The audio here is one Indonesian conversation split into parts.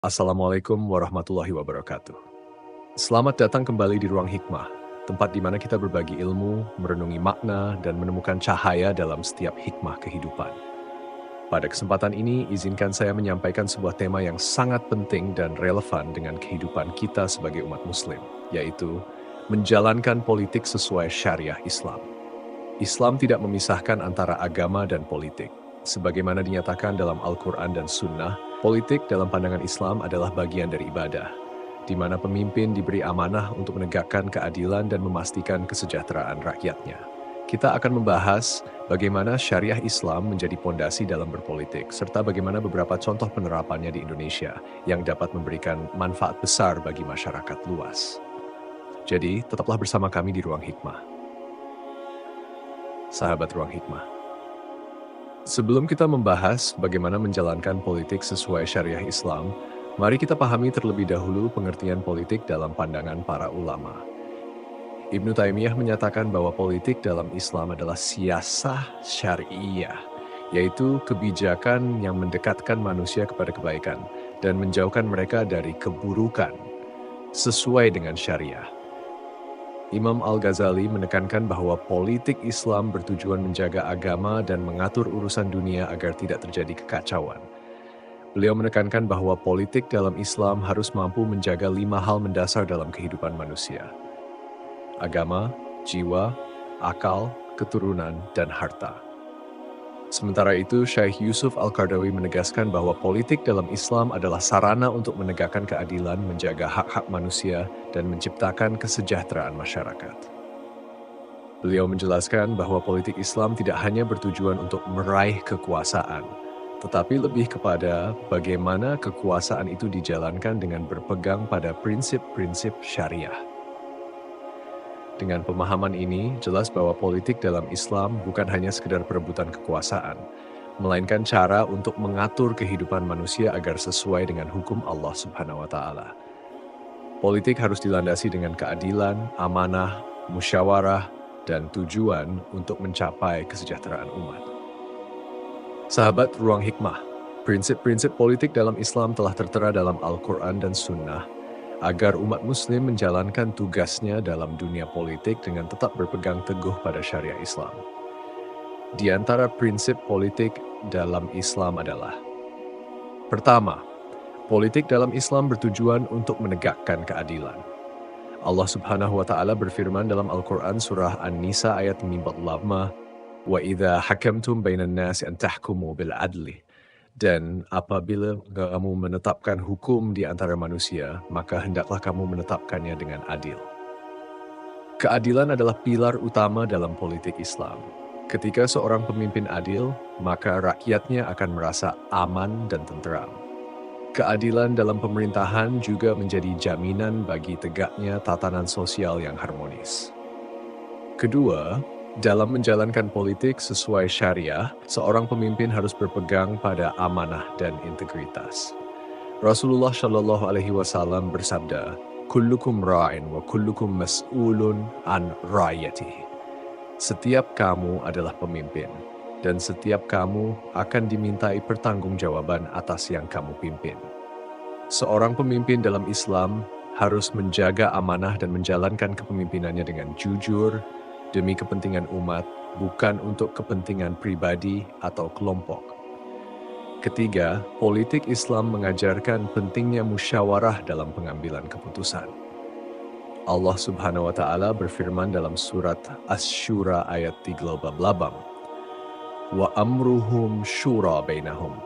Assalamualaikum warahmatullahi wabarakatuh. Selamat datang kembali di Ruang Hikmah, tempat di mana kita berbagi ilmu, merenungi makna, dan menemukan cahaya dalam setiap hikmah kehidupan. Pada kesempatan ini, izinkan saya menyampaikan sebuah tema yang sangat penting dan relevan dengan kehidupan kita sebagai umat muslim, yaitu menjalankan politik sesuai syariah Islam. Islam tidak memisahkan antara agama dan politik. Sebagaimana dinyatakan dalam Al-Quran dan Sunnah, politik dalam pandangan Islam adalah bagian dari ibadah, di mana pemimpin diberi amanah untuk menegakkan keadilan dan memastikan kesejahteraan rakyatnya. Kita akan membahas bagaimana syariah Islam menjadi pondasi dalam berpolitik, serta bagaimana beberapa contoh penerapannya di Indonesia yang dapat memberikan manfaat besar bagi masyarakat luas. Jadi, tetaplah bersama kami di Ruang Hikmah. Sahabat Ruang Hikmah, sebelum kita membahas bagaimana menjalankan politik sesuai syariah Islam, mari kita pahami terlebih dahulu pengertian politik dalam pandangan para ulama. Ibnu Taimiyah menyatakan bahwa politik dalam Islam adalah siyasah syariah, yaitu kebijakan yang mendekatkan manusia kepada kebaikan dan menjauhkan mereka dari keburukan sesuai dengan syariah. Imam Al-Ghazali menekankan bahwa politik Islam bertujuan menjaga agama dan mengatur urusan dunia agar tidak terjadi kekacauan. Beliau menekankan bahwa politik dalam Islam harus mampu menjaga 5 hal mendasar dalam kehidupan manusia: agama, jiwa, akal, keturunan, dan harta. Sementara itu, Syekh Yusuf Al-Qaradawi menegaskan bahwa politik dalam Islam adalah sarana untuk menegakkan keadilan, menjaga hak-hak manusia, dan menciptakan kesejahteraan masyarakat. Beliau menjelaskan bahwa politik Islam tidak hanya bertujuan untuk meraih kekuasaan, tetapi lebih kepada bagaimana kekuasaan itu dijalankan dengan berpegang pada prinsip-prinsip syariah. Dengan pemahaman ini, jelas bahwa politik dalam Islam bukan hanya sekedar perebutan kekuasaan, melainkan cara untuk mengatur kehidupan manusia agar sesuai dengan hukum Allah Subhanahu wa Ta'ala. Politik harus dilandasi dengan keadilan, amanah, musyawarah, dan tujuan untuk mencapai kesejahteraan umat. Sahabat Ruang Hikmah, prinsip-prinsip politik dalam Islam telah tertera dalam Al-Quran dan Sunnah, agar umat muslim menjalankan tugasnya dalam dunia politik dengan tetap berpegang teguh pada syariah Islam. Di antara prinsip politik dalam Islam adalah: pertama, politik dalam Islam bertujuan untuk menegakkan keadilan. Allah Subhanahu wa Ta'ala berfirman dalam Al-Quran surah An-Nisa ayat 45, "Wa idza hakamtum bainan nasi an tahkumu bil adli." Dan apabila kamu menetapkan hukum di antara manusia, maka hendaklah kamu menetapkannya dengan adil. Keadilan adalah pilar utama dalam politik Islam. Ketika seorang pemimpin adil, maka rakyatnya akan merasa aman dan tentram. Keadilan dalam pemerintahan juga menjadi jaminan bagi tegaknya tatanan sosial yang harmonis. Kedua, dalam menjalankan politik sesuai syariah, seorang pemimpin harus berpegang pada amanah dan integritas. Rasulullah Shallallahu Alaihi Wasallam bersabda, "Kullukum ra'in wa kullukum mas'ulun an ra'iyatihi." Setiap kamu adalah pemimpin, dan setiap kamu akan dimintai pertanggungjawaban atas yang kamu pimpin. Seorang pemimpin dalam Islam harus menjaga amanah dan menjalankan kepemimpinannya dengan jujur, demi kepentingan umat, bukan untuk kepentingan pribadi atau kelompok. Ketiga, politik Islam mengajarkan pentingnya musyawarah dalam pengambilan keputusan. Allah Subhanahu wa Ta'ala berfirman dalam surat Asy-Syura ayat 38, "Wa amruhum syura bainahum."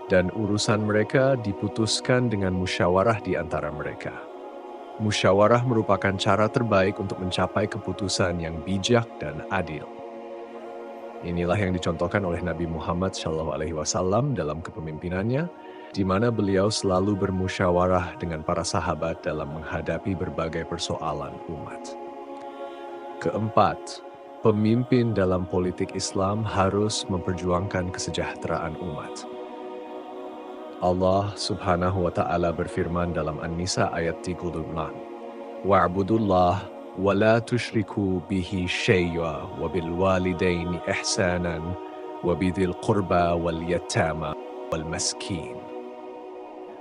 Dan urusan mereka diputuskan dengan musyawarah di antara mereka. Musyawarah merupakan cara terbaik untuk mencapai keputusan yang bijak dan adil. Inilah yang dicontohkan oleh Nabi Muhammad SAW dalam kepemimpinannya, di mana beliau selalu bermusyawarah dengan para sahabat dalam menghadapi berbagai persoalan umat. Keempat, pemimpin dalam politik Islam harus memperjuangkan kesejahteraan umat. Allah Subhanahu wa Ta'ala berfirman dalam An-Nisa ayat 36, "Wa'budullah wa la tusyriku bihi syai'a wa bil walidaini ihsanan wa bidhil qurba wal yatama wal maskin."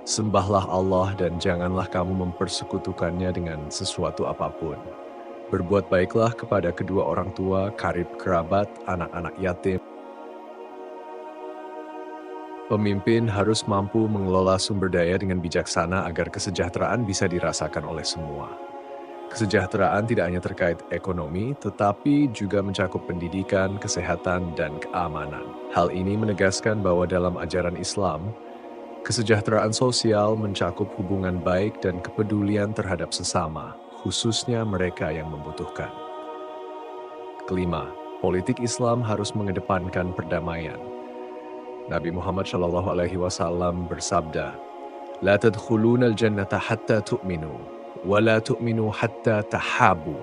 Sembahlah Allah dan janganlah kamu mempersekutukannya dengan sesuatu apapun. Berbuat baiklah kepada kedua orang tua, karib kerabat, anak-anak yatim. Pemimpin harus mampu mengelola sumber daya dengan bijaksana agar kesejahteraan bisa dirasakan oleh semua. Kesejahteraan tidak hanya terkait ekonomi, tetapi juga mencakup pendidikan, kesehatan, dan keamanan. Hal ini menegaskan bahwa dalam ajaran Islam, kesejahteraan sosial mencakup hubungan baik dan kepedulian terhadap sesama, khususnya mereka yang membutuhkan. Kelima, politik Islam harus mengedepankan perdamaian. Nabi Muhammad SAW bersabda, "La tadkhulunal jannata hatta tu'minu, wa la tu'minu hatta tahabu."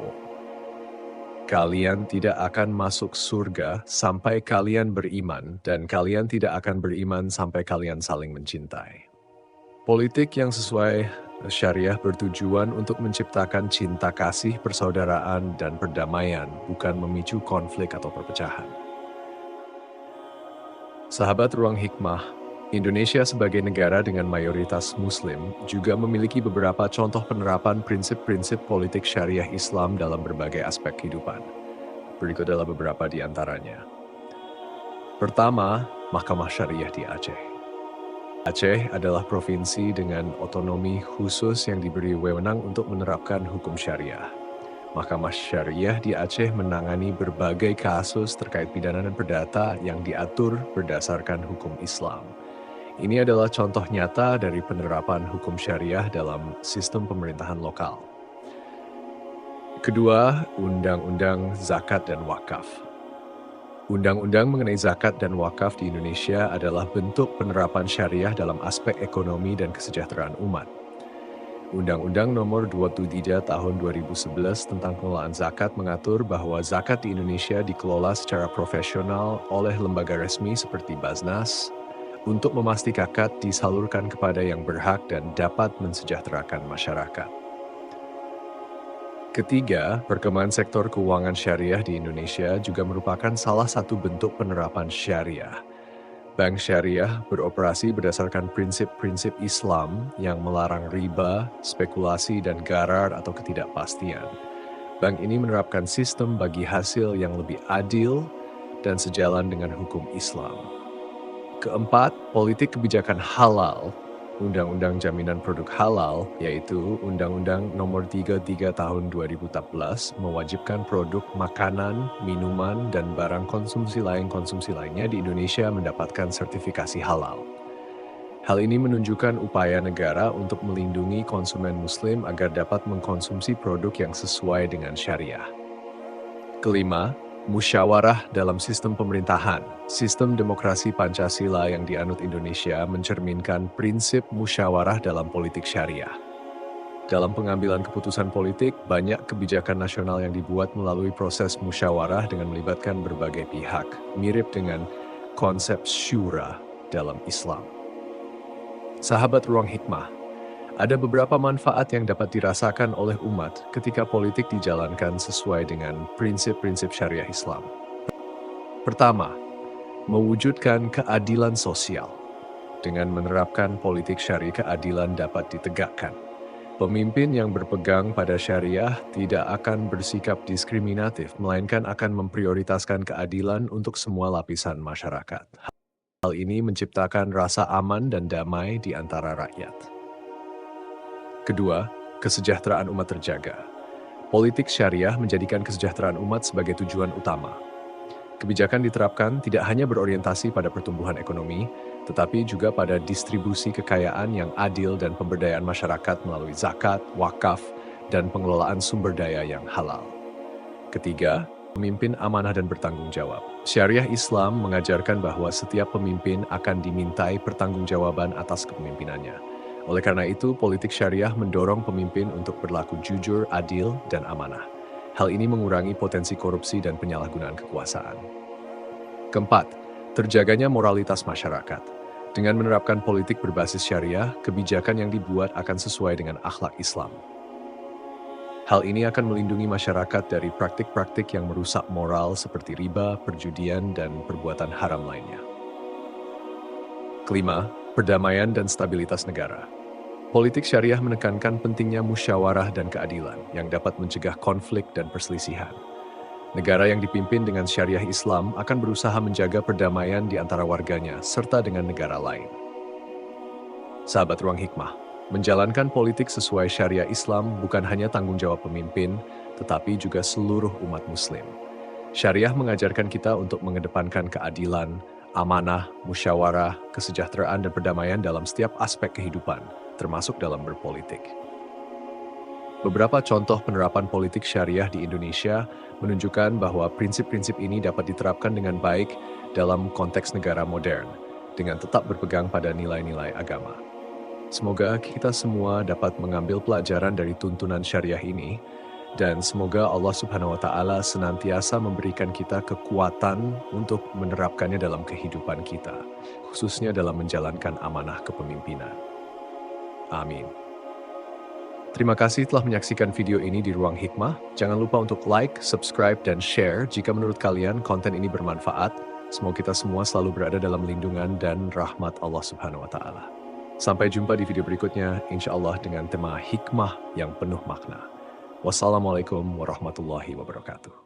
Kalian tidak akan masuk surga sampai kalian beriman, dan kalian tidak akan beriman sampai kalian saling mencintai. Politik yang sesuai syariah bertujuan untuk menciptakan cinta kasih, persaudaraan, dan perdamaian, bukan memicu konflik atau perpecahan. Sahabat Ruang Hikmah, Indonesia sebagai negara dengan mayoritas Muslim juga memiliki beberapa contoh penerapan prinsip-prinsip politik syariah Islam dalam berbagai aspek kehidupan. Berikut adalah beberapa di antaranya. Pertama, Mahkamah Syariah di Aceh. Aceh adalah provinsi dengan otonomi khusus yang diberi wewenang untuk menerapkan hukum syariah. Mahkamah Syariah di Aceh menangani berbagai kasus terkait pidana dan perdata yang diatur berdasarkan hukum Islam. Ini adalah contoh nyata dari penerapan hukum syariah dalam sistem pemerintahan lokal. Kedua, Undang-Undang Zakat dan Wakaf. Undang-undang mengenai zakat dan wakaf di Indonesia adalah bentuk penerapan syariah dalam aspek ekonomi dan kesejahteraan umat. Undang-Undang Nomor 23 Tahun 2011 tentang pengelolaan zakat mengatur bahwa zakat di Indonesia dikelola secara profesional oleh lembaga resmi seperti Baznas untuk memastikan zakat disalurkan kepada yang berhak dan dapat mensejahterakan masyarakat. Ketiga, perkembangan sektor keuangan syariah di Indonesia juga merupakan salah satu bentuk penerapan syariah. Bank syariah beroperasi berdasarkan prinsip-prinsip Islam yang melarang riba, spekulasi, dan gharar atau ketidakpastian. Bank ini menerapkan sistem bagi hasil yang lebih adil dan sejalan dengan hukum Islam. Keempat, politik kebijakan halal. Undang-Undang Jaminan Produk Halal, yaitu Undang-Undang Nomor 33 Tahun 2014, mewajibkan produk makanan, minuman, dan barang konsumsi lainnya di Indonesia mendapatkan sertifikasi halal. Hal ini menunjukkan upaya negara untuk melindungi konsumen Muslim agar dapat mengkonsumsi produk yang sesuai dengan syariah. Kelima, musyawarah dalam sistem pemerintahan. Sistem demokrasi Pancasila yang dianut Indonesia mencerminkan prinsip musyawarah dalam politik syariah. Dalam pengambilan keputusan politik, banyak kebijakan nasional yang dibuat melalui proses musyawarah dengan melibatkan berbagai pihak, mirip dengan konsep syura dalam Islam. Sahabat Ruang Hikmah, ada beberapa manfaat yang dapat dirasakan oleh umat ketika politik dijalankan sesuai dengan prinsip-prinsip syariah Islam. Pertama, mewujudkan keadilan sosial. Dengan menerapkan politik syariah, keadilan dapat ditegakkan. Pemimpin yang berpegang pada syariah tidak akan bersikap diskriminatif, melainkan akan memprioritaskan keadilan untuk semua lapisan masyarakat. Hal ini menciptakan rasa aman dan damai di antara rakyat. Kedua, kesejahteraan umat terjaga. Politik syariah menjadikan kesejahteraan umat sebagai tujuan utama. Kebijakan diterapkan tidak hanya berorientasi pada pertumbuhan ekonomi, tetapi juga pada distribusi kekayaan yang adil dan pemberdayaan masyarakat melalui zakat, wakaf, dan pengelolaan sumber daya yang halal. Ketiga, pemimpin amanah dan bertanggung jawab. Syariah Islam mengajarkan bahwa setiap pemimpin akan dimintai pertanggungjawaban atas kepemimpinannya. Oleh karena itu, politik syariah mendorong pemimpin untuk berlaku jujur, adil, dan amanah. Hal ini mengurangi potensi korupsi dan penyalahgunaan kekuasaan. Keempat, terjaganya moralitas masyarakat. Dengan menerapkan politik berbasis syariah, kebijakan yang dibuat akan sesuai dengan akhlak Islam. Hal ini akan melindungi masyarakat dari praktik-praktik yang merusak moral seperti riba, perjudian, dan perbuatan haram lainnya. Kelima, perdamaian dan stabilitas negara. Politik syariah menekankan pentingnya musyawarah dan keadilan yang dapat mencegah konflik dan perselisihan. Negara yang dipimpin dengan syariah Islam akan berusaha menjaga perdamaian di antara warganya serta dengan negara lain. Sahabat Ruang Hikmah, menjalankan politik sesuai syariah Islam bukan hanya tanggung jawab pemimpin, tetapi juga seluruh umat Muslim. Syariah mengajarkan kita untuk mengedepankan keadilan, amanah, musyawarah, kesejahteraan, dan perdamaian dalam setiap aspek kehidupan, termasuk dalam berpolitik. Beberapa contoh penerapan politik syariah di Indonesia menunjukkan bahwa prinsip-prinsip ini dapat diterapkan dengan baik dalam konteks negara modern, dengan tetap berpegang pada nilai-nilai agama. Semoga kita semua dapat mengambil pelajaran dari tuntunan syariah ini, dan semoga Allah Subhanahu wa Ta'ala senantiasa memberikan kita kekuatan untuk menerapkannya dalam kehidupan kita, khususnya dalam menjalankan amanah kepemimpinan. Amin. Terima kasih telah menyaksikan video ini di Ruang Hikmah. Jangan lupa untuk like, subscribe, dan share jika menurut kalian konten ini bermanfaat. Semoga kita semua selalu berada dalam lindungan dan rahmat Allah Subhanahu wa Ta'ala. Sampai jumpa di video berikutnya, insya Allah dengan tema hikmah yang penuh makna. Wassalamualaikum warahmatullahi wabarakatuh.